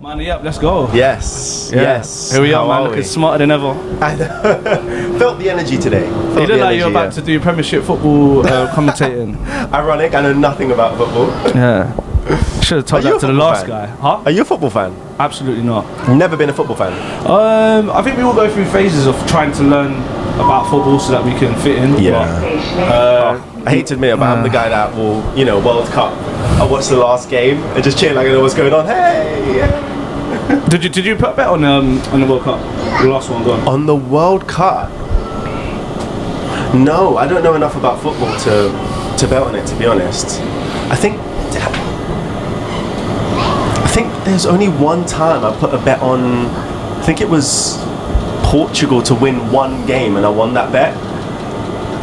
Mind da Yap, let's go. Yes, Yeah. yes. Here we are, How man. are Looking we? smarter than ever. I know. Felt the energy today. You look like you're about to do Premiership football commentating. Ironic, I know nothing about football. Yeah. Should have told Are you that to a the football last fan? guy. Huh? Are you a football fan? Absolutely not. Never been a football fan. I think we all go through phases of trying to learn about football so that we can fit in. Yeah. I hate to admit it, but I'm the guy that will, World Cup. I watch the last game and just chill like I know what's going on. Hey! Yeah. Did you put a bet on the World Cup? The last one gone. On the World Cup? No, I don't know enough about football to bet on it, to be honest. I think there's only one time I put a bet on, I think it was Portugal to win one game and I won that bet.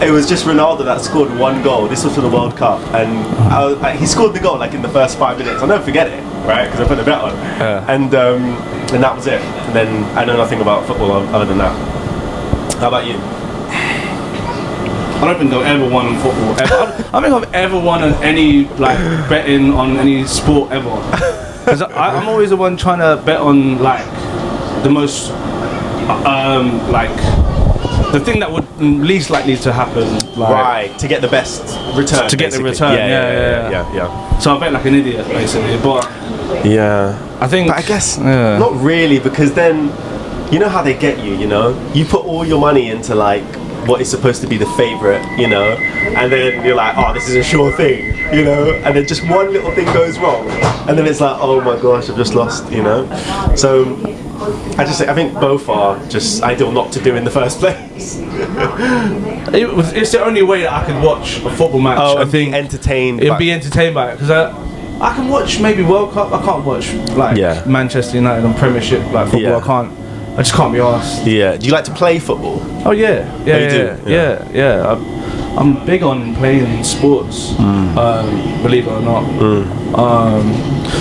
It was just Ronaldo that scored one goal. This was for the World Cup, and he scored the goal like in the first 5 minutes. I'll never forget it, right? Because I put the bet on, and that was it. And then I know nothing about football other than that. How about you? I don't think I've ever won on football. Ever. I don't think I've ever won on any betting on any sport ever. Because I'm always the one trying to bet on the most the thing that would least likely to happen, right, to get the best return. To get the return, yeah. So I bet like an idiot, basically. But I think. But I guess not really, because then you know how they get you. You put all your money into what is supposed to be the favorite, and then you're like, oh, this is a sure thing, and then just one little thing goes wrong, and then it's like, oh my gosh, I've just lost, So I think both are just ideal not to do in the first place. It's the only way that I could watch a football match. Oh, I think entertained. Be entertained by it, because I can watch maybe World Cup. I can't watch Manchester United on Premiership football. Yeah. I just can't be asked. Yeah. Do you like to play football? Oh yeah. Yeah. I'm big on playing sports. Believe it or not.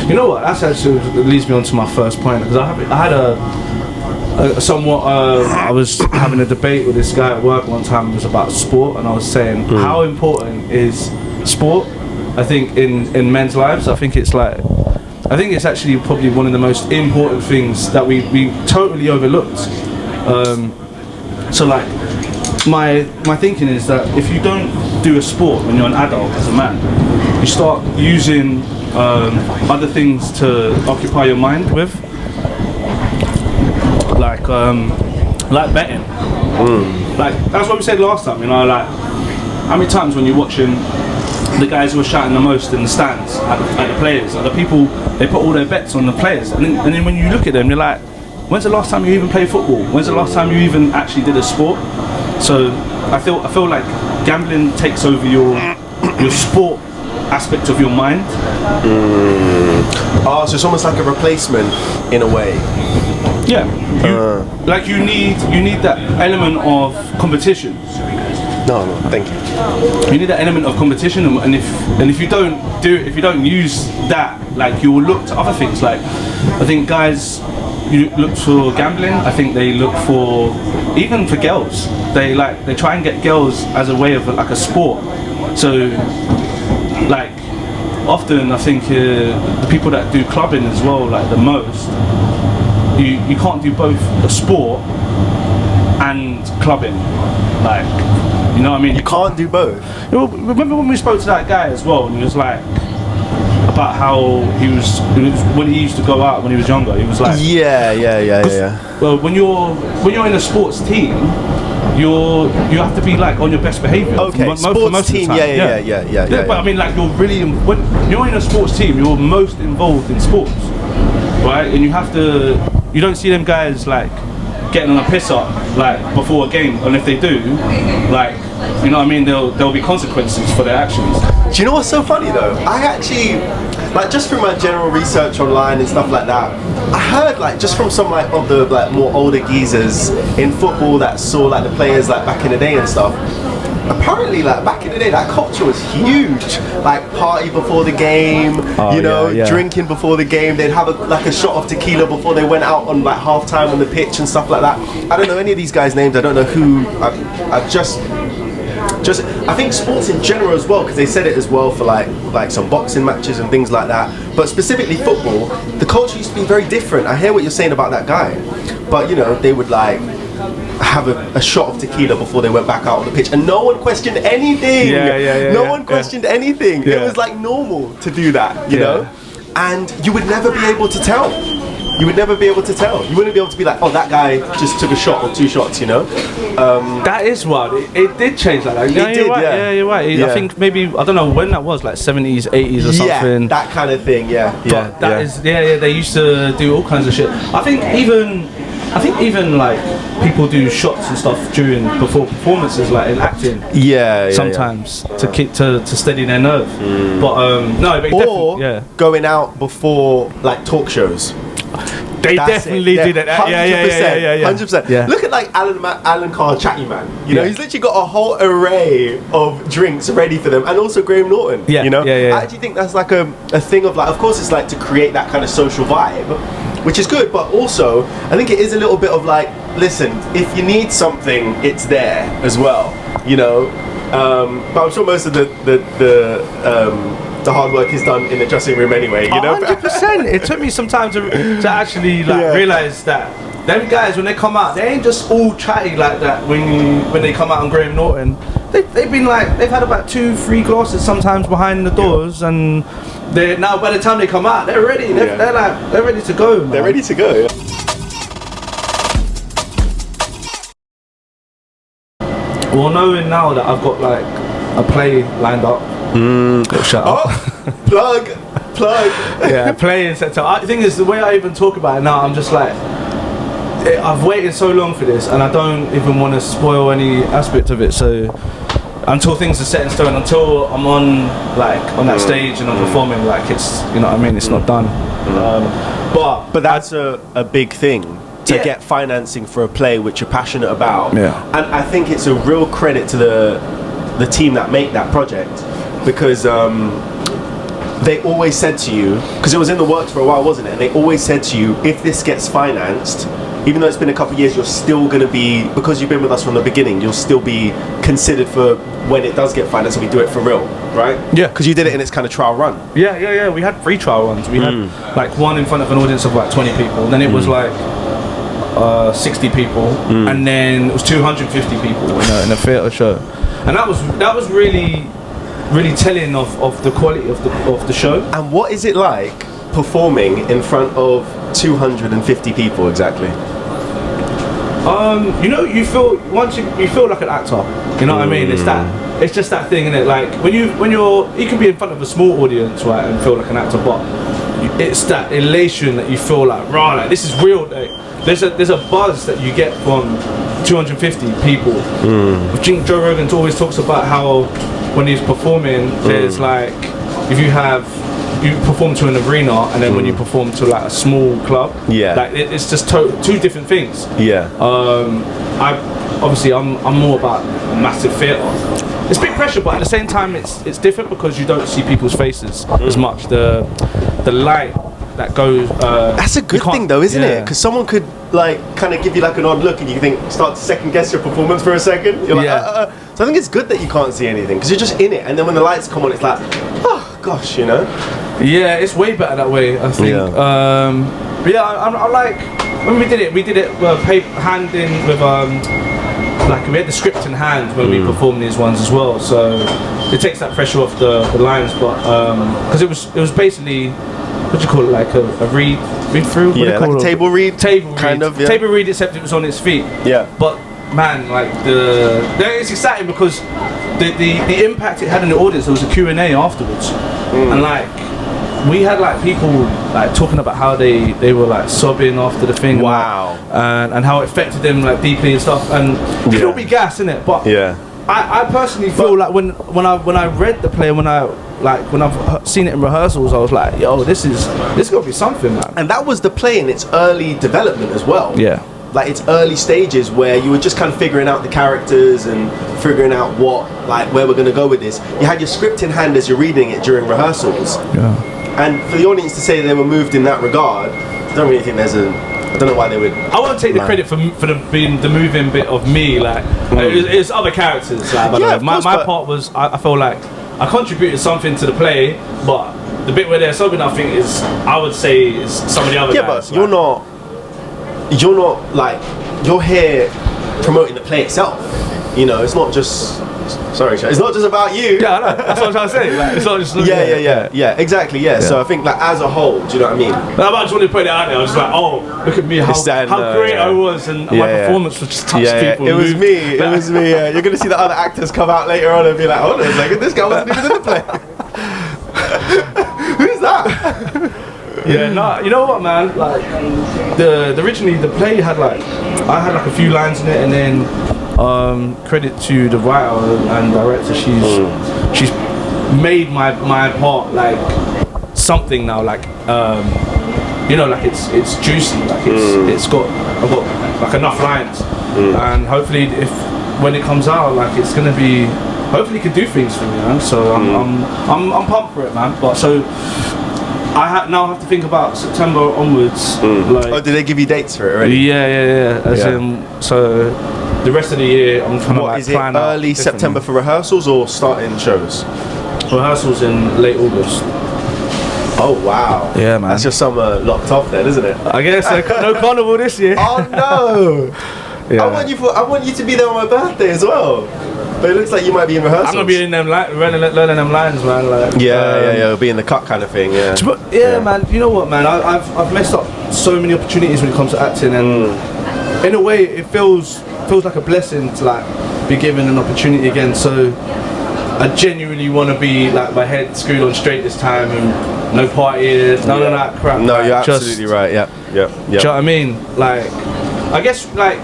You know what? That actually leads me on to my first point, because I had a somewhat. I was having a debate with this guy at work one time. It was about sport, and I was saying how important is sport. I think in men's lives. I think it's actually probably one of the most important things that we totally overlooked. So my thinking is that if you don't do a sport when you're an adult as a man, you start using other things to occupy your mind with, like betting. That's what we said last time. How many times when you're watching the guys who are shouting the most in the stands at the players, the people, they put all their bets on the players, and then when you look at them, you're like, when's the last time you even played football? When's the last time you even actually did a sport? So I feel like gambling takes over your sport aspect of your mind. Oh, so it's almost like a replacement in a way. Yeah. You need that element of competition. No, thank you. You need that element of competition, and if you don't use that, you will look to other things. I think guys, you look for gambling. I think they look for, even for girls, they try and get girls as a way of a sport. So often I think the people that do clubbing as well, the most, you can't do both a sport and clubbing. You know what I mean? You can't do both. Remember when we spoke to that guy as well, and he was about how he was when he used to go out when he was younger. He was Yeah. Well, when you're in a sports team, you have to be on your best behaviour. Okay, sports team. Yeah. But I mean, you're really, when you're in a sports team, you're most involved in sports, right? And you don't see them guys getting on a piss up before a game, and if they do, you know what I mean, there'll be consequences for their actions. Do you know what's so funny though? I actually, just from my general research online and stuff like that, I heard just from some of the more older geezers in football that saw the players back in the day and stuff. Apparently, back in the day, that culture was huge. Party before the game, drinking before the game. They'd have a shot of tequila before they went out on half time on the pitch and stuff like that. I don't know any of these guys' names. I don't know who. I've just just I think sports in general as well, because they said it as well for like some boxing matches and things like that. But specifically football, the culture used to be very different. I hear what you're saying about that guy, but you know, they would like have a shot of tequila before they went back out on the pitch, and no one questioned anything. No one questioned anything. It was like normal to do that, you know, and you would never be able to tell. You would never be able to tell. You wouldn't be able to be like, oh, that guy just took a shot or 2 shots, you know? That is wild. It did change like that. It did, you're right. Yeah, you're right. I think maybe, I don't know when that was, like 70s, 80s or something. Yeah, that kind of thing, But that is, they used to do all kinds of shit. I think even like people do shots and stuff before performances, like in acting. Sometimes to keep to steady their nerve. But no, but or going out before like talk shows. They definitely did it. 100%. Yeah. Look at like Alan Carr, Chatty Man. You know, he's literally got a whole array of drinks ready for them, and also Graham Norton. You know, I actually think that's like a thing of like, of course, it's like to create that kind of social vibe, which is good, but also I think it is a little bit of like, listen, if you need something, it's there as well. You know, but I'm sure most of the hard work is done in the dressing room anyway, you know? 100%. It took me some time to actually like realise that them guys, when they come out, they ain't just all chatty like that when they come out on Graham Norton. They've been like, they've had about 2-3 glasses sometimes behind the doors, and they now by the time they come out, they're ready. They're ready to go, man. They're ready to go. Well, knowing now that I've got like a play lined up. Shut up. Plug. Yeah, playing set up. The thing is, the way I even talk about it now, I'm just like, I've waited so long for this, and I don't even want to spoil any aspect of it. So until things are set in stone, until I'm on that stage and I'm performing, like it's, you know what I mean, it's not done. But that's a big thing. To get financing for a play which you're passionate about. And I think it's a real credit to the team that make that project, because they always said to you, because it was in the works for a while, wasn't it? And they always said to you, if this gets financed, even though it's been a couple of years, you're still going to be, because you've been with us from the beginning, you'll still be considered for when it does get financed and we do it for real, right? Yeah. Because you did it in its kind of trial run. Yeah. We had 3 trial runs. We had like one in front of an audience of like 20 people. Then it was like 60 people, and then it was 250 people in a theatre show, and that was really telling of the quality of the show. And what is it like performing in front of 250 people exactly? You know, you feel like an actor. You know what I mean? It's just that thing, innit? Like when you can be in front of a small audience, right, and feel like an actor, but it's that elation that you feel like, right, like this is real. There's a buzz that you get from 250 people. I think Joe Rogan always talks about how when he's performing, there's like, if you perform to an arena and then when you perform to like a small club, like it's just 2 different things. I'm more about a massive theatre. It's big pressure, but at the same time it's different because you don't see people's faces as much. The light that goes. That's a good thing though, isn't it? Because someone could like kind of give you like an odd look and you start to second guess your performance for a second. You're like, So I think it's good that you can't see anything because you're just in it, and then when the lights come on, it's like, oh gosh, you know. Yeah, it's way better that way, I think. But yeah, I like when we did it hand in with like we had the script in hand when we performed these ones as well, so it takes that pressure off the lines, but because it was basically, what do you call it, like a read through? Like a table read? Kind of, table read, except it was on its feet. But man, like it's exciting because the impact it had on the audience. There was a Q&A afterwards, and like we had like people like talking about how they were like sobbing after the thing. Wow. And how it affected them like deeply and stuff, and it will be gas, innit? But I personally feel like when I read the play, when I've seen it in rehearsals, I was like, yo, this gotta be something, man. And that was the play in its early development as well. Like its early stages where you were just kind of figuring out the characters and figuring out where we're gonna go with this. You had your script in hand as you're reading it during rehearsals. And for the audience to say they were moved in that regard, I don't really think there's I don't know why they would. I won't take the credit for being the moving bit of me. Like it's other characters. Like, my part was I feel like I contributed something to the play, but the bit where they're subbing, I think I would say is some of the other guys. Yeah, but you're not like you're here promoting the play itself. You know, it's not just. Sorry, it's not just about you. Yeah, I know. That's what I'm trying to say. Like, it's not just. Yeah, exactly. Yeah. So I think like as a whole, do you know what I mean? I just wanted to put it out there. I was just like, oh, look at me, how great I was, and my performance was just touch people. It was me. It was me. Yeah. You're gonna see the other actors come out later on and be like, hold on a second, this guy wasn't even in the play. Who's that? Yeah, no, you know what, man? Like, originally the play had like, I had like a few lines in it, and then credit to the writer and director. She's made my part like something now, like you know, like it's juicy, like I've got like enough lines, and hopefully when it comes out, like it's gonna be. Hopefully, it can do things for me, man. So I'm pumped for it, man. But so I now have to think about September onwards. Like, did they give you dates for it already? Yeah. As in, so the rest of the year, I'm kind of like is it early September for rehearsals or starting shows? Rehearsals in late August. Oh wow! Yeah, man. That's your summer locked off then, isn't it? I guess no carnival this year. Oh no! Yeah. I want you to be there on my birthday as well. But it looks like you might be in rehearsals. I'm gonna be in them learning them lines, man. Like, it'll be in the cut kind of thing. Yeah, man. You know what, man? I've messed up so many opportunities when it comes to acting, and in a way, it feels like a blessing to like be given an opportunity again. So I genuinely want to be like my head screwed on straight this time, and no parties, none of that crap. No, like, you're absolutely right. Yeah. Do you know what I mean? Like, I guess like.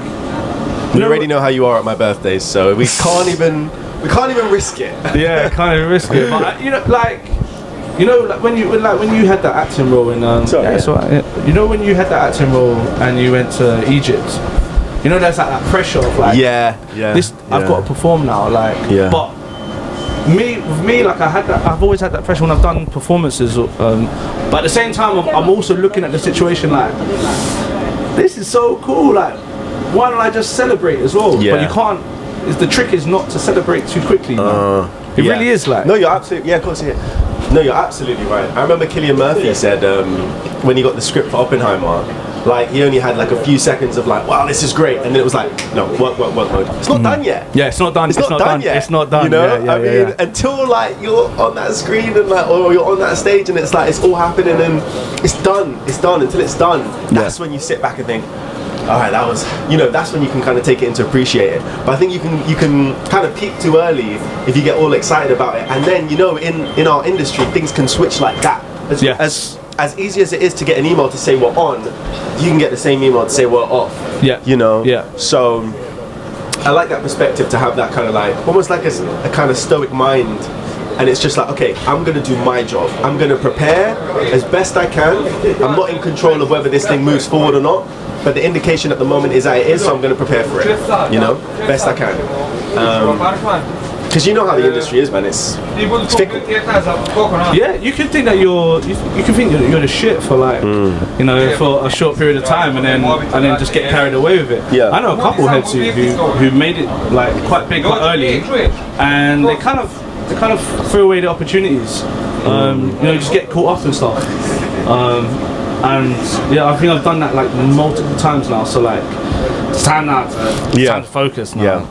We already know how you are at my birthdays, so we can't even risk it. Yeah, can't even risk it. But like when you had that acting role in you know when you had that acting role and you went to Egypt, you know there's like that pressure of like I've got to perform now, like but with me like I've always had that pressure when I've done performances, but at the same time I'm also looking at the situation like this is so cool, like why don't I just celebrate as well? But you can't. The trick is not to celebrate too quickly. It really is like. No, you're absolutely. Yeah, of course. No, you're absolutely right. I remember Cillian Murphy said when he got the script for Oppenheimer, like he only had like a few seconds of like, wow, this is great, and then it was like, no, work mode. It's not done yet. Yeah, it's not done. It's not done yet. It's not done. You know, I mean, until like you're on that screen and like, or you're on that stage and it's like it's all happening and it's done. It's done until it's done. That's when you sit back and think. All right, that was, that's when you can kind of take it in to appreciate it. But I think you can kind of peak too early if you get all excited about it. And then, in our industry, things can switch like that. As easy as it is to get an email to say we're on, you can get the same email to say we're off. Yeah. Yeah. So I like that perspective to have that kind of like, almost like a kind of stoic mind. And it's just like, okay, I'm going to do my job. I'm going to prepare as best I can. I'm not in control of whether this thing moves forward or not. But the indication at the moment is that it is, so I'm going to prepare for it. Best I can. Because you know how the industry is, man. It's fickle. Yeah, you can think that you're the shit for like, for a short period of time, and then just get carried away with it. Yeah. I know a couple heads who made it like quite big, quite early, and they kind of threw away the opportunities. Just get caught up and stuff. And I think I've done that like multiple times now. So like, it's time now to focus now.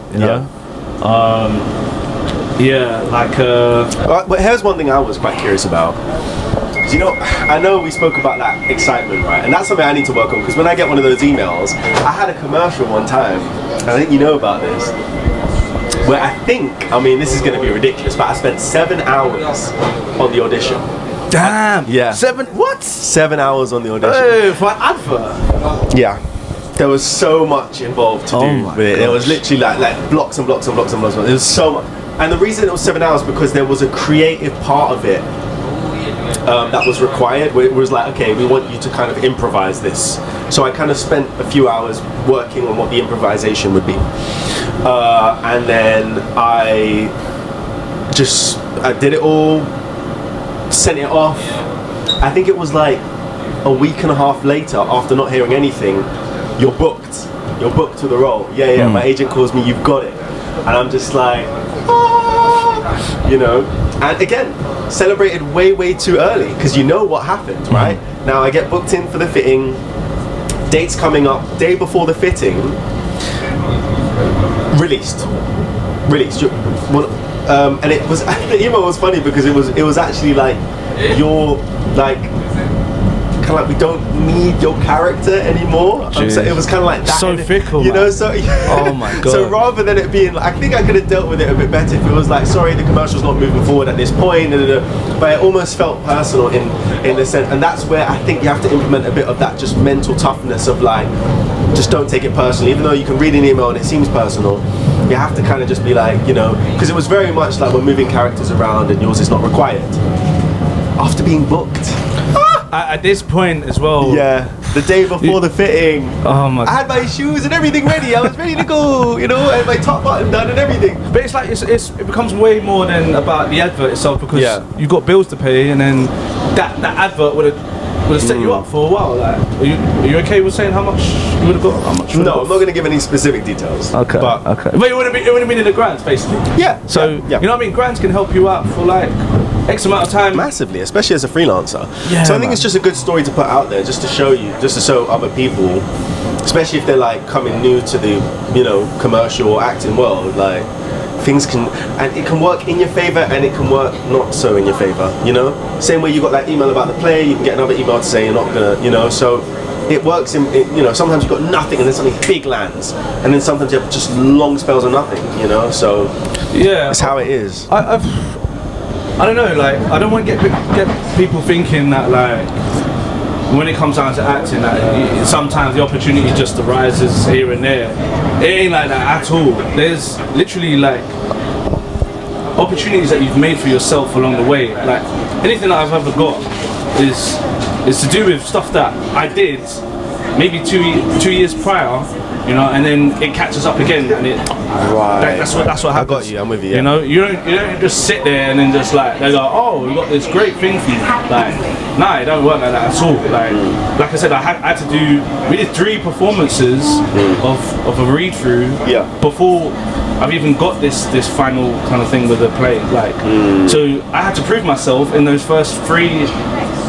But here's one thing I was quite curious about. I know we spoke about that excitement, right? And that's something I need to work on, because when I get one of those emails, I had a commercial one time, and I think you know about this, where this is going to be ridiculous, but I spent 7 hours on the audition. Damn. Yeah. 7 hours on the audition. Oh, for an advert. Yeah. There was so much involved to do with it. There was literally like blocks and blocks and blocks and blocks. There was so much. And the reason it was 7 hours because there was a creative part of it that was required, where it was like, okay, we want you to kind of improvise this. So I kind of spent a few hours working on what the improvisation would be. And then I did it all, sent it off. I think it was like a week and a half later, after not hearing anything, you're booked. You're booked to the role. Yeah. My agent calls me, you've got it. And I'm just like, you know. And again, celebrated way too early, because you know what happened, right? Now I get booked in for the fitting, dates coming up, day before the fitting, released. And it was, the email was funny because it was actually like, you're like, kind of like, we don't need your character anymore. So it was kind of like that. So fickle, you know. So oh my god. So rather than it being, like, I think I could have dealt with it a bit better if it was like, sorry, the commercial's not moving forward at this point. But it almost felt personal in the sense, and that's where I think you have to implement a bit of that just mental toughness of like, just don't take it personally. Even though you can read an email and it seems personal, you have to kind of just be like, you know, because it was very much like we're moving characters around and yours is not required. After being booked. At this point as well. Yeah, the day before the fitting. Oh my! I had my shoes and everything ready. I was ready to go, you know, and my top button done and everything. But it's like it becomes way more than about the advert itself, because you've got bills to pay, and then that advert would have set you up for a while. Like, are you okay with saying how much you would have got? How much? No, I'm not going to give any specific details. Okay. But it would have been in the grants, basically. Yeah. So you know what I mean? Grants can help you out for like X amount of time. Massively, especially as a freelancer. Yeah, so I think it's just a good story to put out there, just to show other people, especially if they're like coming new to the, you know, commercial or acting world, like things can, and it can work in your favor and it can work not so in your favor, you know. Same way you got that email about the play, you can get another email to say you're not gonna, you know. So it works in, you know, sometimes you've got nothing and then something big lands, and then sometimes you have just long spells of nothing, you know. So yeah, it's how it is. I don't know, like, I don't want to get people thinking that, like, when it comes down to acting, that sometimes the opportunity just arises here and there. It ain't like that at all. There's literally like opportunities that you've made for yourself along the way. Like, anything that I've ever got is to do with stuff that I did maybe two years prior, you know, and then it catches up again, and that's what happens. I got you. I'm with you. Yeah. You know, you don't just sit there and then just like they go, oh, we got this great thing for you. Like, nah, it don't work like that at all. Like I said, I had to do. We did 3 performances of a read through before I've even got this final kind of thing with the play. Like, so I had to prove myself in those first 3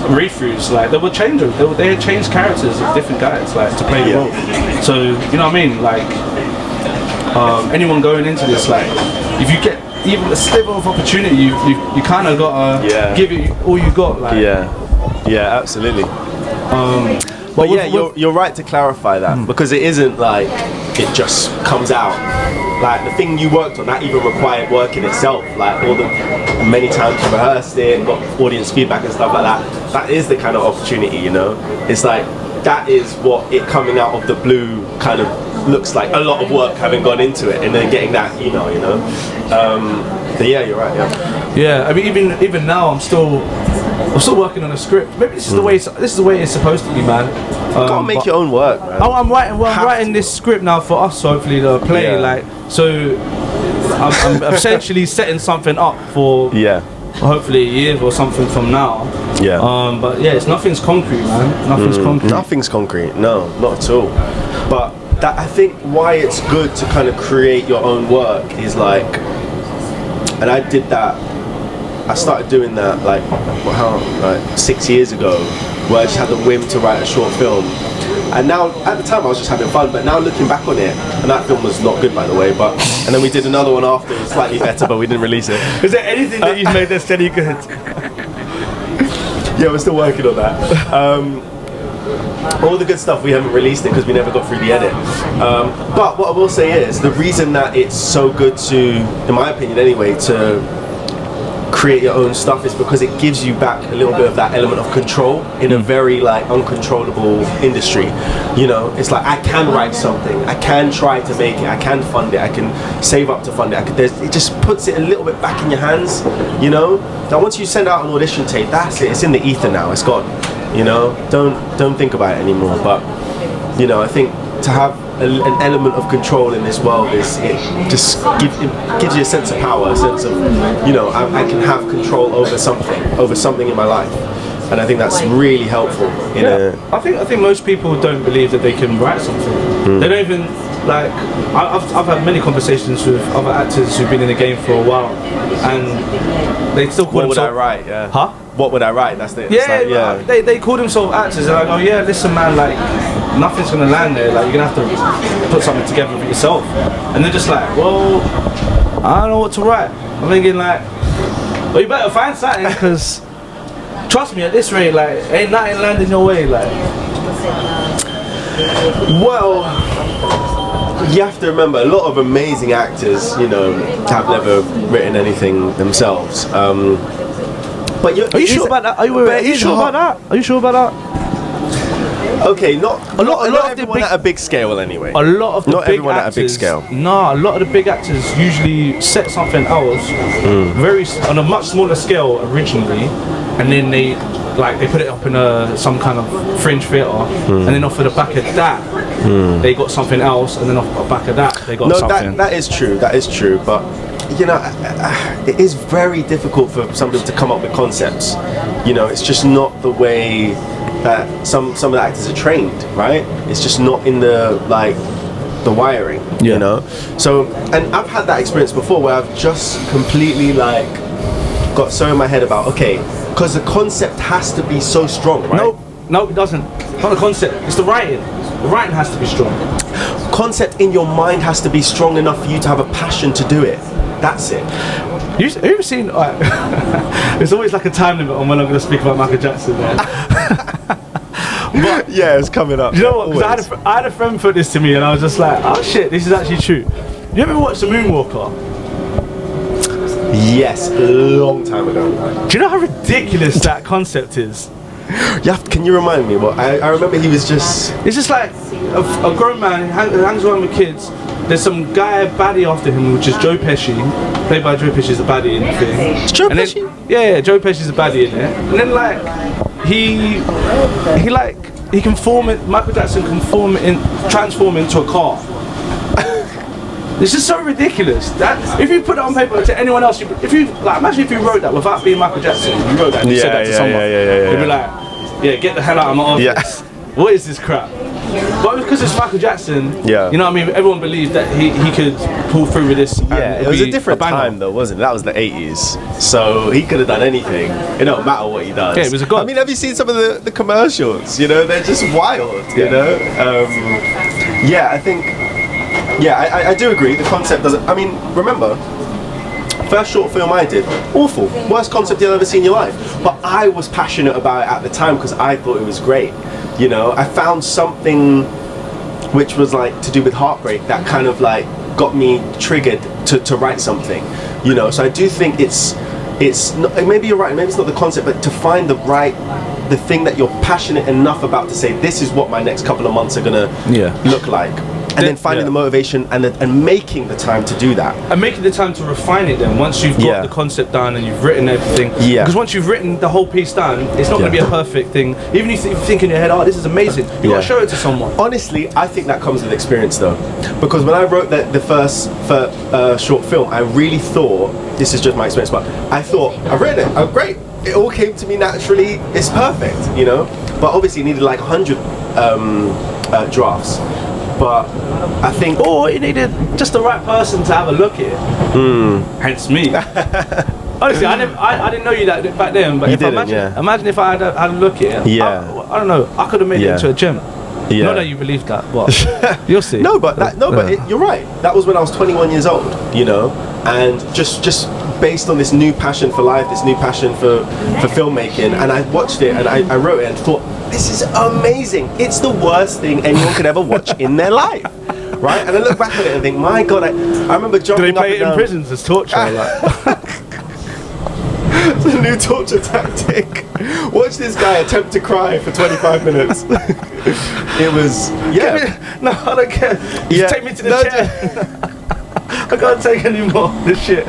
read-throughs. Like, they would change them. They had changed characters of different guys, like, to play the role. So, you know what I mean? Like, anyone going into this, like, if you get even a sliver of opportunity, you kind of gotta give it all you got. Like, yeah, absolutely. But yeah, you're right to clarify that, because it isn't like it just comes out. Like, the thing you worked on, that even required work in itself. Like, all the many times you rehearsed it, got audience feedback and stuff like that. That is the kind of opportunity, you know. It's like, that is what it coming out of the blue kind of looks like. A lot of work having gone into it, and then getting that email, you know. But yeah, you're right. Yeah, I mean, even now, I'm still working on a script. Maybe this is the way it's supposed to be, man. You gotta make your own work, man. I'm writing this script now for us, hopefully, to play. Like, so I'm essentially setting something up for hopefully a year or something from now. But yeah, nothing's concrete, man. Nothing's concrete. No, not at all. But that, I think why it's good to kind of create your own work is like, and I did that. I started doing that like 6 years ago, where I just had the whim to write a short film. And now, at the time I was just having fun, but now looking back on it, and that film was not good, by the way, but, and then we did another one after, it was slightly better, but we didn't release it. Is there anything that you've made that's steady good? Yeah, we're still working on that. All the good stuff, we haven't released it because we never got through the edit. But what I will say is, the reason that it's so good to, in my opinion anyway, to create your own stuff is because it gives you back a little bit of that element of control in a very like uncontrollable industry. You know, it's like, I can write something, I can try to make it, I can fund it, I can save up to fund it. It just puts it a little bit back in your hands, you know. Now once you send out an audition tape, that's it, it's in the ether now, it's gone. You know, don't think about it anymore. But you know, I think to have an element of control in this world is, it gives you a sense of power, a sense of, you know, I can have control over something in my life. and I think that's really helpful. I think most people don't believe that they can write something. They don't even like. I've had many conversations with other actors who've been in the game for a while, and they still call What would I themselves. write? Yeah. Huh? What would I write? That's the They call themselves actors, and I go, yeah, listen, man, like nothing's gonna land there. Like you're gonna have to put something together for yourself. And they're just like, well, I don't know what to write. I'm thinking like, well, you better find something, because trust me, at this rate, like ain't nothing landing your way, like. Well, you have to remember, a lot of amazing actors, you know, have never written anything themselves. But Are you sure about that? Are you sure about that? Are you sure about that? Okay, not A lot of the everyone big- at a big scale anyway. A lot of the Not big everyone actors, at a big scale. No, a lot of the big actors usually set something else on a much smaller scale originally, and then they put it up in some kind of fringe theatre, and then off of the back of that they got something else, and then off the back of that they got something. That is true. That is true. But you know, it is very difficult for somebody to come up with concepts. You know, it's just not the way that some of the actors are trained, right? It's just not in the wiring, you know. So, and I've had that experience before where I've just completely got so in my head about, okay, because the concept has to be so strong, right? No, it doesn't. It's not the concept. It's the writing. The writing has to be strong. Concept in your mind has to be strong enough for you to have a passion to do it. That's it. Have you ever seen? There's always like a time limit on when I'm going to speak about Michael Jackson. But yeah, it's coming up. You know what? Because I had a friend put this to me, and I was just like, oh shit, this is actually true. You ever watched The Moonwalker? Yes, a long time ago. Do you know how ridiculous that concept is? Can you remind me? Well, I remember he was just... It's just like a grown man who hangs around with kids. There's some guy baddie after him, which is Joe Pesci, played by Joe Pesci, is a baddie in the thing. It's Joe Pesci? Yeah, Joe Pesci's a baddie in it. And then he can form it. Michael Jackson can transform into a car. It's just so ridiculous that if you put it on paper to anyone else, imagine if you wrote that without being Michael Jackson. You wrote that and you said that to someone. They'd be like, yeah, get the hell out of my office. Yeah. What is this crap? But because it's Michael Jackson, you know what I mean? Everyone believed that he could pull through with this. Yeah, it was a different time though, wasn't it? That was the 80s. So he could have done anything. It don't matter what he does. Yeah, it was a god. I mean, have you seen some of the commercials? You know, they're just wild, you know? Yeah, I think... Yeah, I do agree. The concept doesn't... I mean, remember, first short film I did, awful. Worst concept you've ever seen in your life. But I was passionate about it at the time because I thought it was great. You know, I found something which was to do with heartbreak that kind of got me triggered to write something. You know, so I do think it's not, maybe you're right, maybe it's not the concept, but to find the thing that you're passionate enough about to say, this is what my next couple of months are gonna look like. And then finding the motivation and making the time to do that. And making the time to refine it then, once you've got the concept down and you've written everything. Yeah. Because once you've written the whole piece down, it's not going to be a perfect thing. Even if you think in your head, oh, this is amazing, you got to show it to someone. Honestly, I think that comes with experience though. Because when I wrote the first short film, I really thought, this is just my experience, but I thought, I've written it, oh great. It all came to me naturally, it's perfect, you know? But obviously it needed 100 drafts. But I think... Or you needed just the right person to have a look at it. Hence me. Honestly, I didn't know you that back then, but imagine if I had a look at it. I don't know, I could have made it into a gym. Not that you believe that, but you'll see. No, but you're right. That was when I was 21 years old, you know, and just based on this new passion for life, this new passion for filmmaking, and I watched it and I wrote it and thought, this is amazing. It's the worst thing anyone could ever watch in their life, right? And I look back at it and think, my God, I remember jumping up and down. Do they play it in prisons as torture? It's a new torture tactic. Watch this guy attempt to cry for 25 minutes. It was, No, I don't care. Just take me to the chair. I can't take any more of this shit.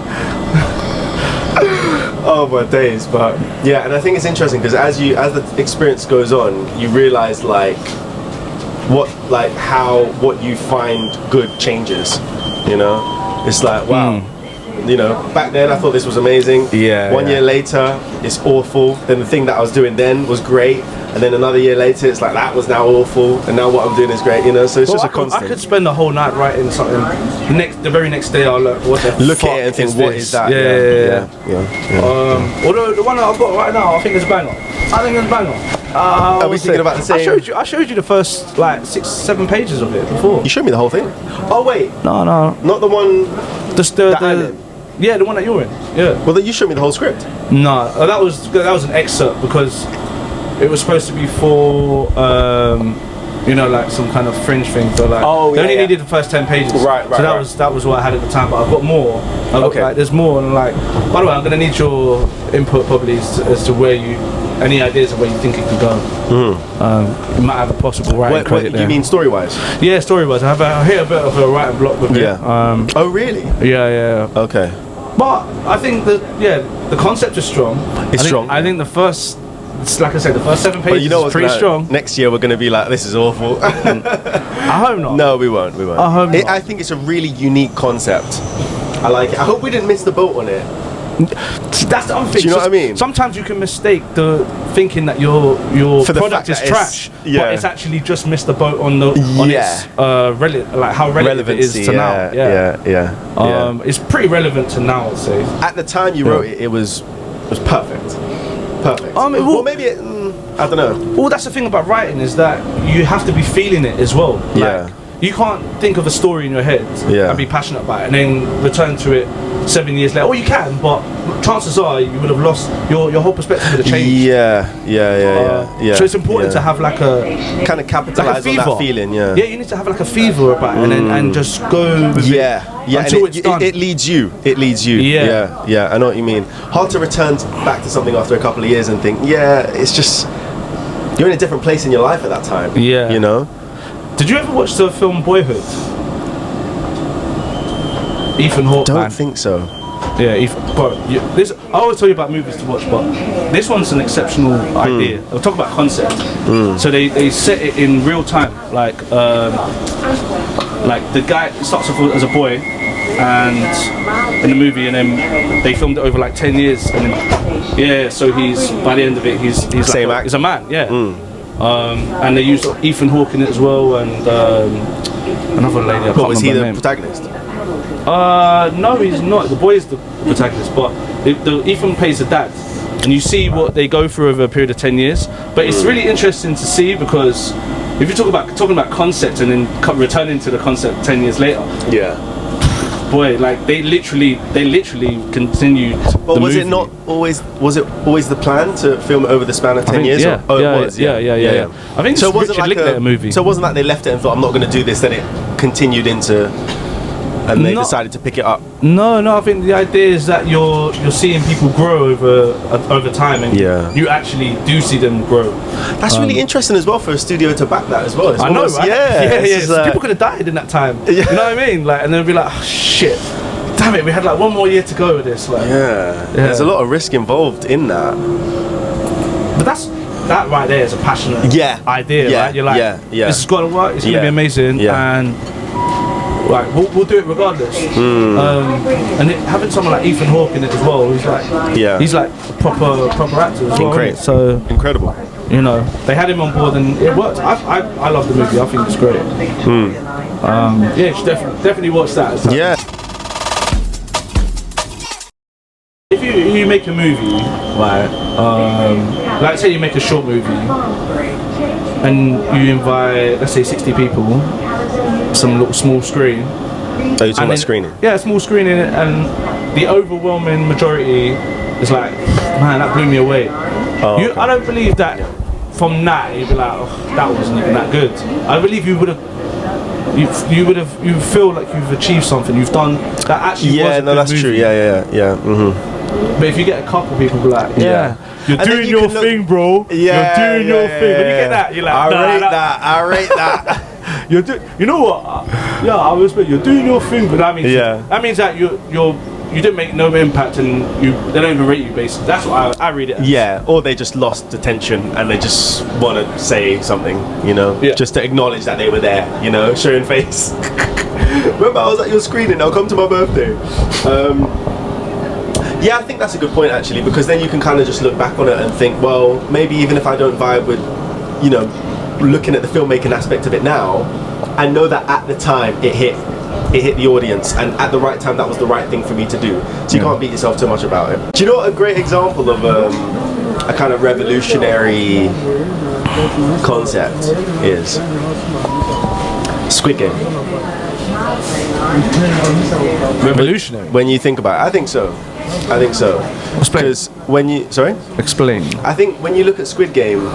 Oh my days. But yeah, and I think it's interesting because as the experience goes on, you realize what you find good changes, you know. It's like, wow, you know, back then I thought this was amazing. Yeah, One year later, it's awful. Then the thing that I was doing then was great. And then another year later, it's like that was now awful, and now what I'm doing is great, you know. So it's just a constant. I could spend the whole night writing something. The very next day, I'll look at it and think, what is that? Yeah. Although the one that I've got right now, I think it's a banger. I think it's a banger. Are we thinking about the same? I showed you the first like 6-7 pages of it before. You showed me the whole thing. Oh wait. No. Not the one. Yeah, the one that you're in. Yeah. Well, then you showed me the whole script. No, that was an excerpt because it was supposed to be for you know, like some kind of fringe thing. So like, they only needed the first 10 pages. Right. So that was what I had at the time. But I've got more. Like, there's more, and like, by the way, I'm gonna need your input probably as to where any ideas of where you think it could go. You might have a possible writing credit there. You mean story-wise? Yeah, story-wise. I hit a bit of a writing block with it. Oh really? Yeah. Okay. But I think the concept is strong. It's strong. I think the first. It's like I said, the first 7 pages is pretty strong. Next year we're going to be like, this is awful. I hope not. No, we won't. I hope not. I think it's a really unique concept. I like it. I hope we didn't miss the boat on it. That's the other thing. Do you know what I mean? Sometimes you can mistake the thinking that your product is trash, but it's actually just missed the boat on its like how relevant it is to now. Yeah. It's pretty relevant to now, I'd say. At the time you wrote it, it was perfect. Well, maybe I don't know. Well, that's the thing about writing is that you have to be feeling it as well. Like, you can't think of a story in your head and be passionate about it and then return to it 7 years later. Oh, you can, but chances are you would have lost your whole perspective would have changed. Yeah. So it's important to have like a kind of capitalize on that feeling. Yeah, you need to have like a fever about it and just go with it until it's done. It leads you. Yeah. I know what you mean. Hard to return back to something after a couple of years and think, it's just you're in a different place in your life at that time. Yeah, you know. Did you ever watch the film Boyhood? Ethan Hawke. Don't think so. Yeah, I always tell you about movies to watch, but this one's an exceptional idea. I'll talk about concept. So they set it in real time, like the guy starts off as a boy, and in the movie, and then they filmed it over like 10 years, and then, so he's by the end of it, he's a man, and they used Ethan Hawke in it as well, and another lady. What was he the protagonist? No, he's not. The boy is the protagonist, but Ethan plays the dad, and you see what they go through over a period of 10 years. But it's really interesting to see because if you talking about concept and then returning to the concept 10 years later, boy, like they literally continued. But was it not always? Was it always the plan to film it over the span of 10 years? Yeah, it was. Yeah. I think so. It wasn't like a movie. So it wasn't like they left it and thought, I'm not going to do this. Then it continued into. And they decided to pick it up. No, I think the idea is that you're seeing people grow over time, and you actually do see them grow. That's really interesting as well for a studio to back that as well. I know, right? Yeah. People could have died in that time. You know what I mean? Like, and they'll be like, oh, shit, damn it, we had like one more year to go with this. Like, there's a lot of risk involved in that. But that right there is a passionate idea, right? You're like, this is going to work. It's going to be amazing, and. Like we'll do it regardless. And having someone like Ethan Hawke in it as well, he's like a proper actor as well. Great. So incredible. You know, they had him on board and it worked. I love the movie. I think it's great. You should definitely watch that. If you make a movie, like say you make a short movie, and you invite, let's say, 60 people, some little small screen. Are you talking about screening? Yeah, small screening, and the overwhelming majority is like, man, that blew me away. I don't believe that from that you'd be like, oh, that wasn't even that good. I believe you feel like you've achieved something. You've done that actually. Yeah, no, that's true. Yeah. But if you get a couple people be like, you're doing your thing, bro. You're doing your thing. When you get that, you're like, I rate that. You know what? I respect you're doing your thing, but that means that you didn't make no impact, and they don't even rate you basically. That's what I read it as. Yeah, or they just lost attention and they just want to say something, just to acknowledge that they were there, showing face. Remember, I was at your screening. I'll come to my birthday. Yeah, I think that's a good point actually, because then you can kind of just look back on it and think, well, maybe even if I don't vibe with, you know, looking at the filmmaking aspect of it now, I know that at the time it hit the audience, and at the right time that was the right thing for me to do. So you can't beat yourself too much about it. Do you know what a great example of a kind of revolutionary concept is? Squid Game. Revolutionary. When you think about it, I think so. Because when you Explain. I think when you look at Squid Game,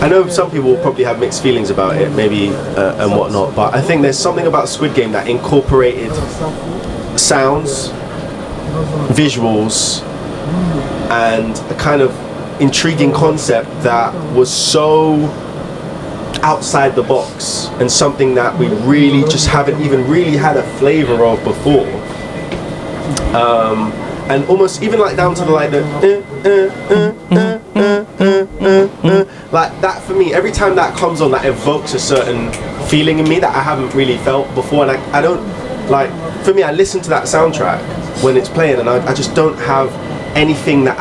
I know some people will probably have mixed feelings about it, maybe and whatnot, but I think there's something about Squid Game that incorporated sounds, visuals, and a kind of intriguing concept that was so outside the box, and something that we really just haven't even really had a flavor of before. And almost even like down to the like the like that for me, every time that comes on, that evokes a certain feeling in me that I haven't really felt before. And I don't like, for me, I listen to that soundtrack when it's playing, and I just don't have anything that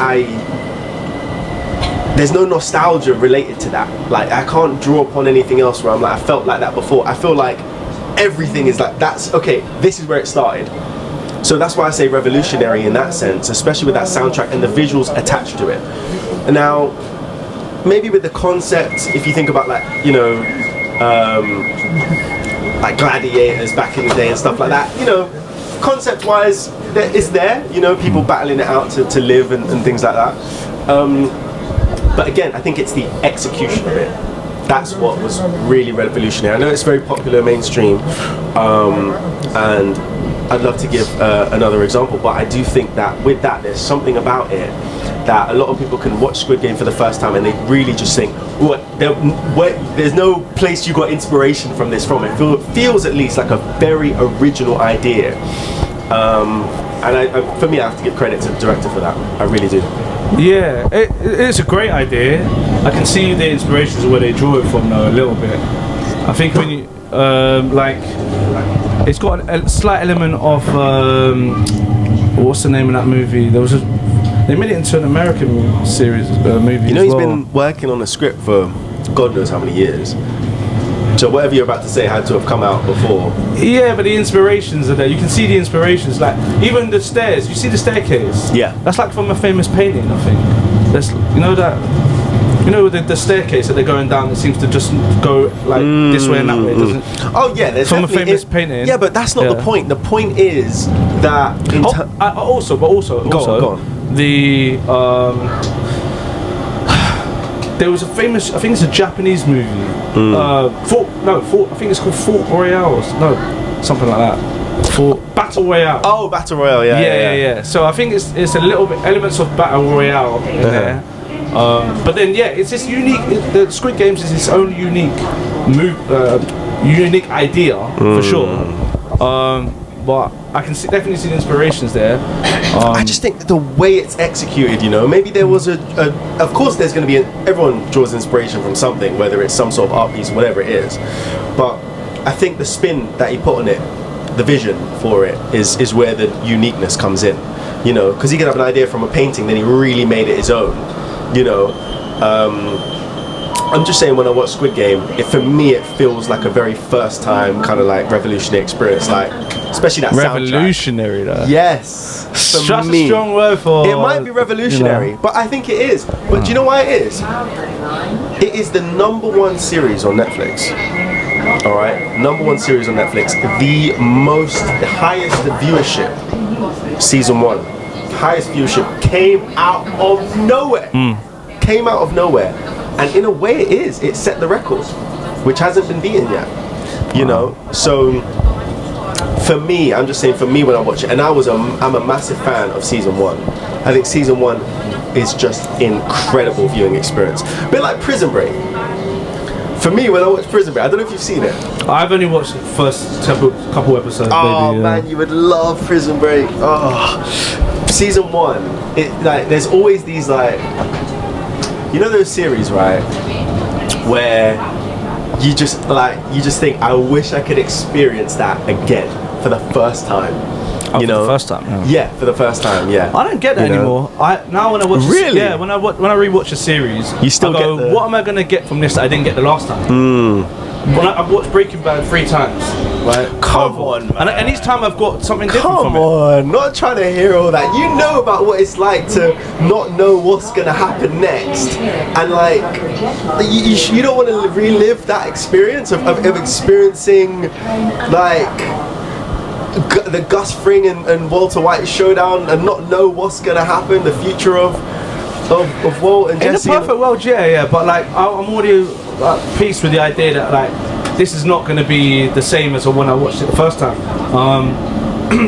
there's no nostalgia related to that. Like, I can't draw upon anything else where I'm like, I felt like that before. I feel like everything is like, that's okay, this is where it started. So that's why I say revolutionary in that sense, especially with that soundtrack and the visuals attached to it. And now, maybe with the concept, if you think about like, you know, like gladiators back in the day and stuff like that, you know, concept-wise, it's there, you know, people battling it out to live and things like that. But again, I think it's the execution of it. That's what was really revolutionary. I know it's very popular mainstream, and I'd love to give another example, but I do think that with that, there's something about it that a lot of people can watch Squid Game for the first time and they really just think, there's no place you got inspiration from this from. It feels at least like a very original idea. And for me, I have to give credit to the director for that. I really do. Yeah, it's a great idea. I can see the inspirations of where they draw it from though, a little bit. I think when you, like, it's got a slight element of, what's the name of that movie? They made it into an American series movie. You know, as he's well. been working on a script for God knows how many years. So whatever you're about to say had to have come out before. Yeah, but the inspirations are there. You can see the inspirations, like even the stairs. You see the staircase? Yeah. That's like from a famous painting, I think. That's, you know that. You know the staircase that they're going down, it seems to just go like this way and that way, doesn't it? Oh yeah, there's from a famous painting. Yeah, but that's not the point. The point is that also go on. The there was a famous, I think it's a Japanese movie. I think it's called Fort Royale. No, something like that. Battle Royale. Oh, Battle Royale. Yeah. So I think it's a little bit elements of Battle Royale in there. But then it's this unique. The Squid Games is its own unique unique idea for sure. But I can definitely see the inspirations there. I just think the way it's executed, you know, maybe there was of course there's going to be, everyone draws inspiration from something, whether it's some sort of art piece or whatever it is. But I think the spin that he put on it, the vision for it, is where the uniqueness comes in. You know, because he could have an idea from a painting, then he really made it his own. You know, I'm just saying, when I watch Squid Game, for me it feels like a very first time kind of like revolutionary experience, like especially that revolutionary soundtrack. Though. Yes, for just me. A strong word for it. Might be revolutionary, but I think it is. But do you know why it is? It is the #1 series on Netflix. All right, #1 series on Netflix. The highest viewership, season 1. Highest viewership came out of nowhere. Came out of nowhere. And in a way it set the record, which hasn't been beaten yet. You know? So for me, I'm just saying, for me when I watch it, and I'm a massive fan of season 1. I think season 1 is just incredible viewing experience. A bit like Prison Break. For me, when I watch Prison Break, I don't know if you've seen it. I've only watched the first couple episodes. Oh maybe, man, you would love Prison Break. Oh, season 1. There's always these like, you know those series, right, where you just think, I wish I could experience that again for the first time. For the first time. Yeah, for the first time. Yeah. I don't get that anymore. Now when I watch, when I rewatch a series, you still I go, what am I gonna get from this that I didn't get the last time? When I've watched Breaking Bad 3 times, right? Come on, man. And each time I've got something different from it. Come on, not trying to hear all that. You know about what it's like to not know what's gonna happen next, and like you don't want to relive that experience of experiencing like the Gus Fring and Walter White showdown and not know what's gonna happen, the future of Walt and Jesse. In a perfect world, yeah, but like I'm already peace with the idea that like this is not going to be the same as when I watched it the first time.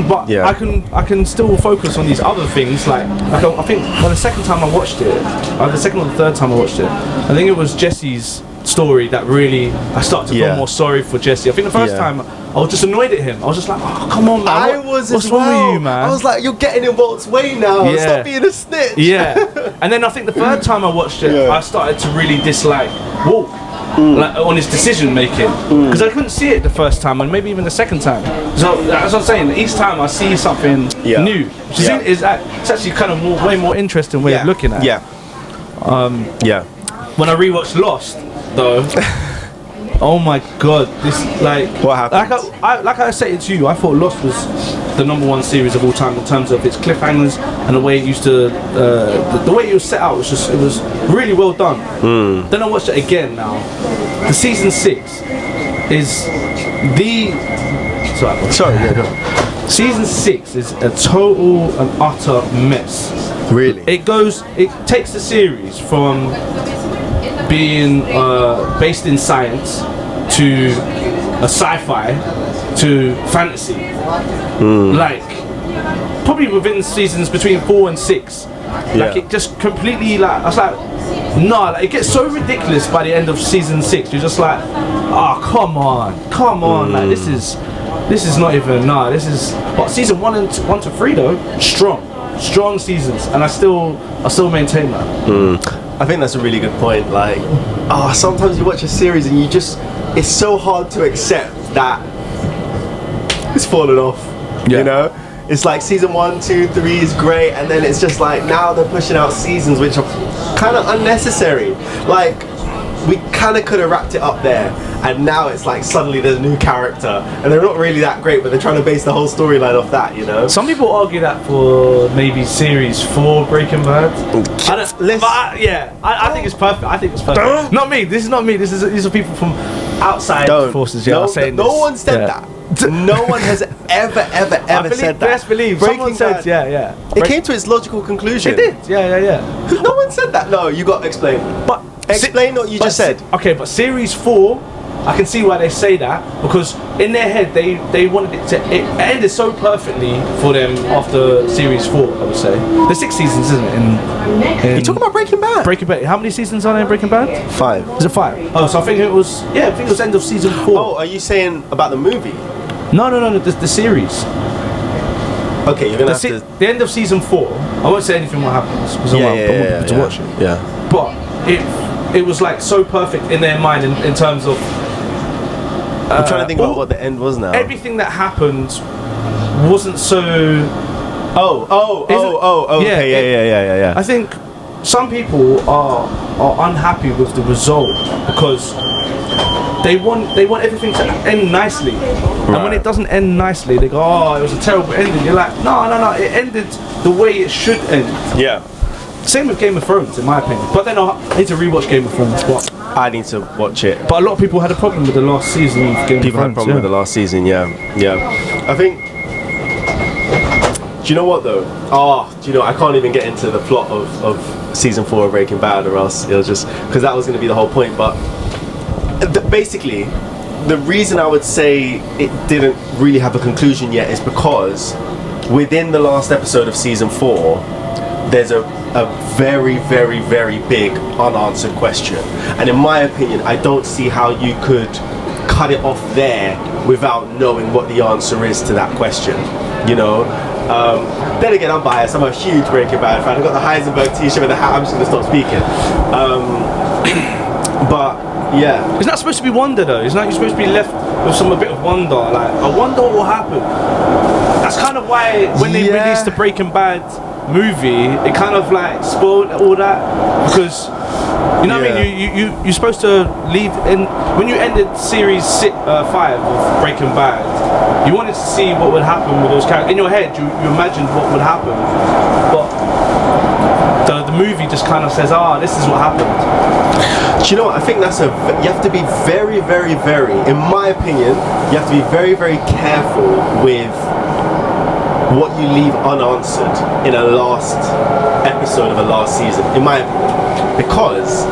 But I can still focus on these other things. Like I think the second time I watched it, the second or the third time I watched it, I think it was Jesse's story that really I started to feel more sorry for Jesse. I think the first time I was just annoyed at him. I was just like, oh come on, man. What's wrong with you, man? I was like, you're getting in Walt's way now. Stop being a snitch. Yeah. And then I think the third time I watched it, I started to really dislike Walt. Like on his decision making, because I couldn't see it the first time and maybe even the second time. So as I'm saying, each time I see something new, which is it's actually kind of way more interesting way of looking at it. When I rewatched Lost, though, oh my god, this like what happened? Like I said it to you, I thought Lost was the #1 series of all time in terms of its cliffhangers and the way it used to the way it was set out it was really well done. Then I watched it again now. The season 6 is the season 6 is a total and utter mess. Really? It takes the series from being based in science to a sci-fi to fantasy. Like probably within seasons between 4 and 6. Like it just completely like I was like like, it gets so ridiculous by the end of season 6. You're just like, oh come on, like this is not even this is what season 1 to 3 though, strong seasons, and I still maintain that. I think that's a really good point. Like, sometimes you watch a series and it's so hard to accept that it's fallen off. You know, it's like season 1, 2, 3 is great, and then it's just like now they're pushing out seasons which are kind of unnecessary. Like, we kind of could have wrapped it up there, and now it's like suddenly there's a new character, and they're not really that great, but they're trying to base the whole storyline off that, you know. Some people argue that for maybe series 4 Breaking Bad. I think it's perfect. I think it's perfect. Not me. This is not me. These are people from outside forces. Yeah, saying no one said that. No one has ever said that. Best believe. Someone said, It came to its logical conclusion. It did. Yeah. No one said that. No, you got to explain. But explain what you just said. Okay, but series 4, I can see why they say that, because in their head they wanted it ended so perfectly for them after series 4. I would say there's 6 seasons, isn't it? You're talking about Breaking Bad. Breaking Bad. How many seasons are there in Breaking Bad? 5. Is it 5? Oh, so I think it was end of season 4. Oh, are you saying about the movie? No, the series. Okay, you're gonna have to. The end of season 4. I won't say anything what happens because I want to watch it. Yeah. But it was like so perfect in their mind in terms of. I'm trying to think about what the end was now. Everything that happened wasn't so. Okay, yeah. I think some people are unhappy with the result because they want everything to end nicely, and when it doesn't end nicely, they go, "Oh, it was a terrible ending." You're like, "No, it ended the way it should end." Yeah. Same with Game of Thrones, in my opinion. But then I need to rewatch Game of Thrones. But I need to watch it. But a lot of people had a problem with the last season of Game of Thrones. People had a problem with the last season, yeah. I think. Do you know what though? I can't even get into the plot of season 4 of Breaking Bad, or else it'll just because that was going to be the whole point. But basically, the reason I would say it didn't really have a conclusion yet is because within the last episode of season 4, there's a very, very, very big unanswered question, and in my opinion, I don't see how you could cut it off there without knowing what the answer is to that question. You know. Then again, I'm biased. I'm a huge Breaking Bad fan. I've got the Heisenberg t-shirt with the hat. I'm just gonna stop speaking. But yeah, it's not supposed to be wonder though. It's not. You're supposed to be left with a bit of wonder. Like, I wonder what will happen. That's kind of why when they released the Breaking Bad movie, it kind of like spoiled all that, because you know what I mean. You're supposed to leave in when you ended series 5 of Breaking Bad. You wanted to see what would happen with those characters. In your head, you imagined what would happen, but the movie just kind of says, this is what happened. Do you know what? I think you have to be very, very, very, in my opinion, you have to be very, very careful with what you leave unanswered in a last episode of a last season, in my opinion, because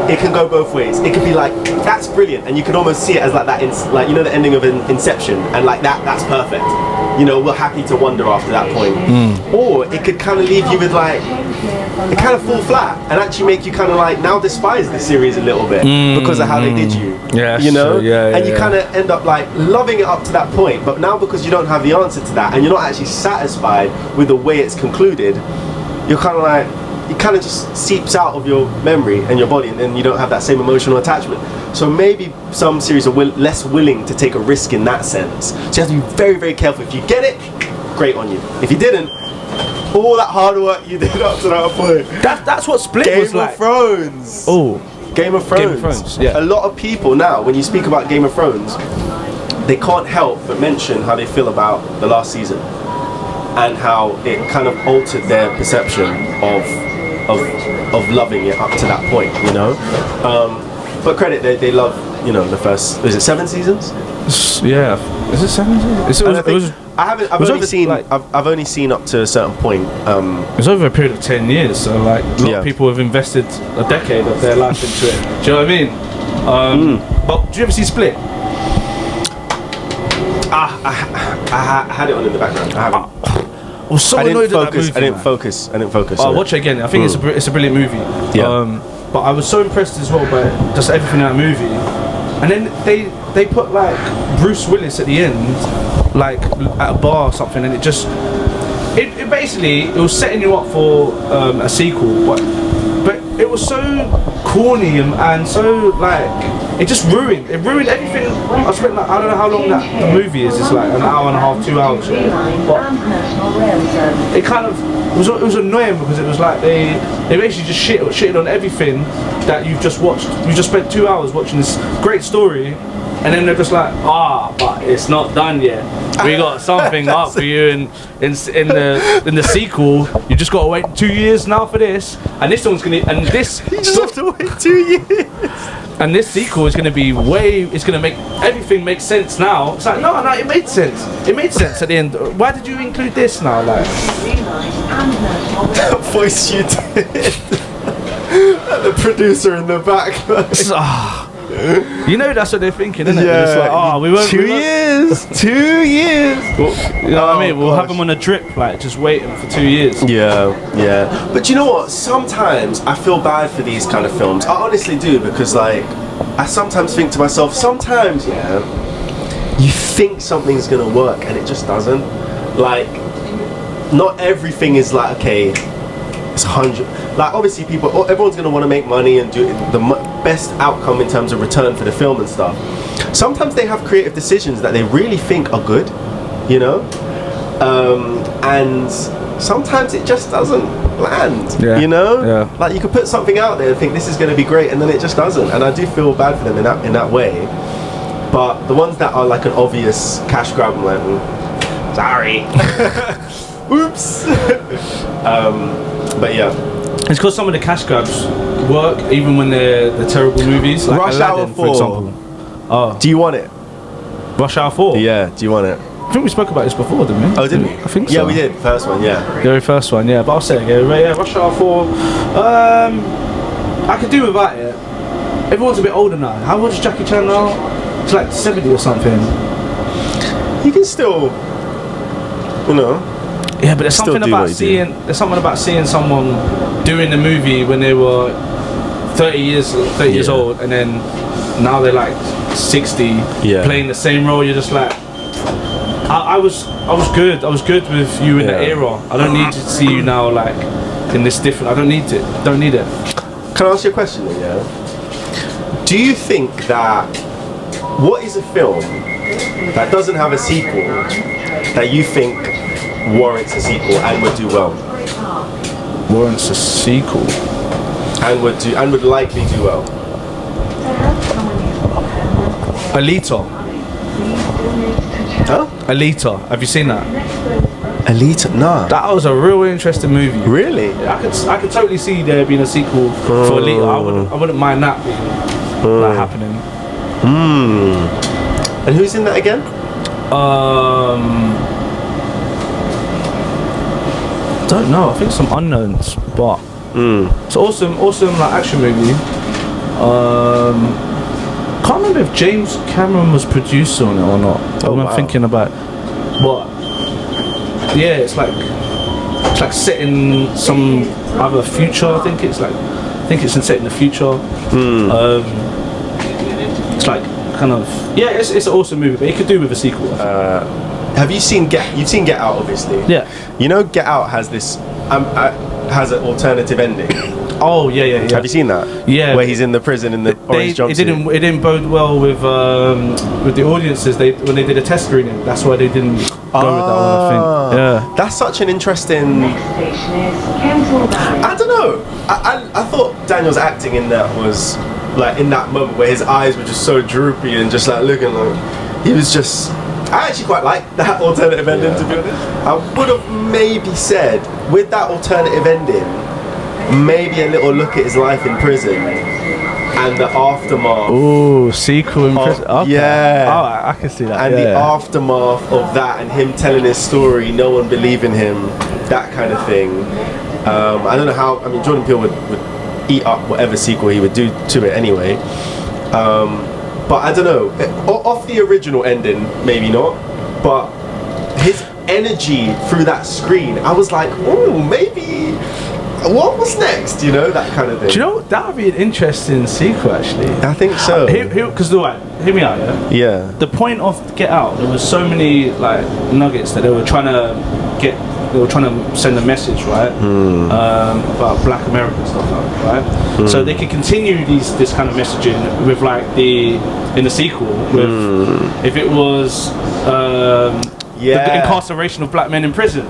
it can go both ways. It could be like, that's brilliant, and you can almost see it as like that, like, you know, the ending of Inception, and like that's perfect. You know, we're happy to wonder after that point. Or it could kind of leave you with like, it kind of fall flat and actually make you kind of like now despise the series a little bit because of how they did you. Yeah, you know, and you kind of end up like loving it up to that point, but now because you don't have the answer to that and you're not actually satisfied with the way it's concluded, you're kind of like, it kind of just seeps out of your memory and your body, and then you don't have that same emotional attachment. So maybe some series are less willing to take a risk in that sense. So you have to be very, very careful. If you get it, great on you. If you didn't, all that hard work you did up to that point. That's what Split was like. Game of Thrones. Oh, Game of Thrones. Yeah. A lot of people now, when you speak about Game of Thrones, they can't help but mention how they feel about the last season and how it kind of altered their perception of loving it up to that point, you know. But credit, they love, you know, the first, is it 7 seasons? Yeah, is it 7 seasons? I've only seen up to a certain point. It's over a period of 10 years, so like a lot of people have invested a decade of their life into it. Do you know what I mean? But do you ever see Split? I had it on in the background. I haven't. I was so annoyed at that movie. I didn't focus. Watch it again. I think it's a brilliant movie. Yeah. But I was so impressed as well by just everything in that movie. And then they put like Bruce Willis at the end, like at a bar or something, and it basically it was setting you up for a sequel, but it was so corny and so like it just ruined everything. I spent like, I don't know how long the movie is. It's like an hour and a half, 2 hours. But it kind of it was annoying because it was like they basically just shitted on everything that you've just watched. You just spent 2 hours watching this great story, and then they're just like, but it's not done yet. We got something up for you in the sequel. You just got to wait 2 years now for this, and this one's gonna you just have to wait 2 years. And this sequel is going to be it's going to make everything make sense now. It's like, no, it made sense. It made sense at the end. Why did you include this now? Like, that voice you did. And the producer in the back. You know that's what they're thinking, isn't it? Yeah. It's like, we won't. 2 years. 2 years. Well, you know what I mean? We'll have them on a drip, like just waiting for 2 years. Yeah. But you know what? Sometimes I feel bad for these kind of films. I honestly do, because like I sometimes think to myself, you think something's gonna work and it just doesn't. Like, not everything is like, okay, it's 100. Like, obviously everyone's gonna want to make money and do the best outcome in terms of return for the film and stuff. Sometimes they have creative decisions that they really think are good, you know, and sometimes it just doesn't land, you know. Like, you could put something out there and think this is going to be great, and then it just doesn't, and I do feel bad for them in that way. But the ones that are like an obvious cash grab, I'm like, sorry. Oops. But yeah, it's because some of the cash grabs work even when they're terrible movies, like Rush Aladdin, Hour 4, for example. Do you want it? Rush Hour 4? Yeah, do you want it? I think we spoke about this before, didn't we? Oh, didn't we? I think so. Yeah, we did. First one, yeah. The very first one, yeah. But I'll say it again. Yeah, Rush Hour 4. I could do without it. Everyone's a bit older now. How old is Jackie Chan now? It's like 70 or something. You can still, you know. Yeah, but there's something about seeing someone doing the movie when they were 30 years old, and then now they're like 60, playing the same role. You're just like, I was good with you in that era. I don't need to see you now like in this different. I don't need it. Can I ask you a question then? Yeah. Do you think that what is a film that doesn't have a sequel that you think warrants a sequel and would do well? Warrants a sequel. And would likely do well. Alita. Huh? Alita. Have you seen that? Elite? Nah. That was a real interesting movie. Really? I could totally see there being a sequel for Alita. I wouldn't mind that being like, happening. And who's in that again? Don't know. I think some unknowns, but it's awesome like action movie. Can't remember if James Cameron was producer on it or not. I'm thinking about, but yeah, it's like set in some other future. I think it's set in the future. It's like kind of it's an awesome movie, but it could do with a sequel. Have you seen You've seen Get Out, obviously. Yeah. You know, Get Out has this has an alternative ending. Oh yeah. Have you seen that? Yeah. Where he's in the prison in the orange jumpsuit. It didn't bode well with the audiences. When they did a test screening, that's why they didn't go with that one. I think. Yeah. That's such an interesting. I don't know. I thought Daniel's acting in that was like in that moment where his eyes were just so droopy and just like looking like he was just. I actually quite like that alternative ending, to be honest. I would have maybe said with that alternative ending, maybe a little look at his life in prison and the aftermath. Ooh, sequel in prison. Okay. Yeah. Oh, I can see that. And the aftermath of that and him telling his story, no one believing him, that kind of thing. I don't know how. I mean, Jordan Peele would eat up whatever sequel he would do to it anyway. But I don't know. Off the original ending, maybe not. But his energy through that screen, I was like, oh, maybe. What's next? You know, that kind of thing. Do you know that would be an interesting sequel, actually? I think so. Because hear me out, yeah. Yeah. The point of Get Out, there was so many like nuggets that they were trying to send a message, right? About Black America and stuff like that, right? So they could continue this kind of messaging with like in the sequel with if it was the incarceration of black men in prison.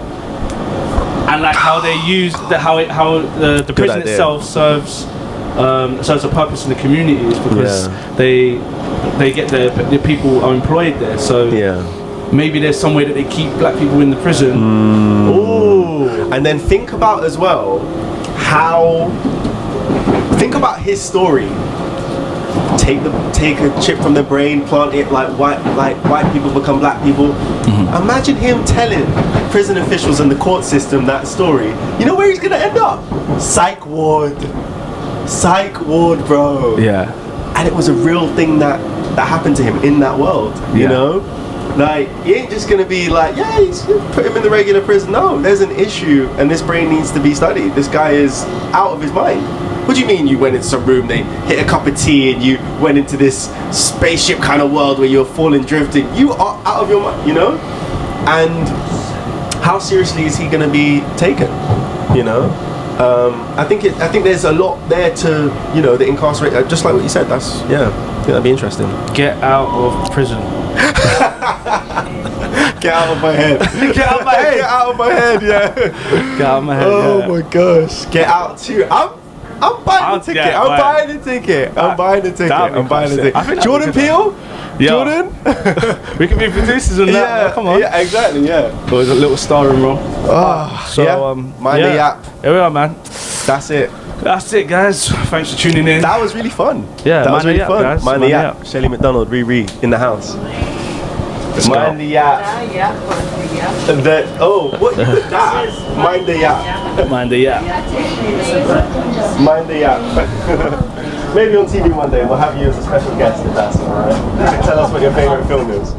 And like how they use how the prison itself serves a purpose in the communities because they get the people are employed there. So maybe there's some way that they keep black people in the prison. Ooh. And then think about as well think about his story. Take a chip from the brain, plant it like white people become black people. Imagine him telling prison officials and the court system that story. You know where he's gonna end up? Psych ward, bro. Yeah. And it was a real thing that happened to him in that world. You know, like he ain't just gonna be like, he's put him in the regular prison. No, there's an issue, and this brain needs to be studied. This guy is out of his mind. What do you mean you went into some room, they hit a cup of tea and you went into this spaceship kind of world where you're falling, drifting? You are out of your mind, you know? And how seriously is he going to be taken, you know? I think there's a lot there to, you know, the incarcerate, just like what you said, I think that'd be interesting. Get out of prison. Get out of my head. Get out of my head. Get out of my head, yeah. Get out of my head. Oh my gosh. Get out too. I'm buying the ticket. I'm buying the ticket. Jordan Peele? Yeah. Jordan? We can be producers on that. Yeah, come on. Yeah, exactly, yeah. It was a little starring role. Mind the Yap. Here we are, man. That's it. That's it, guys. Thanks for tuning in. That was really fun. Yeah, that was really fun. Guys. Mind the Yap. Shelly McDonald, Riri, in the house. Mind the Yap. What you put that? Mind the Yap. Mind the Yap. Mind the Yap. Maybe on TV one day we'll have you as a special guest if that's alright. Tell us what your favourite film is.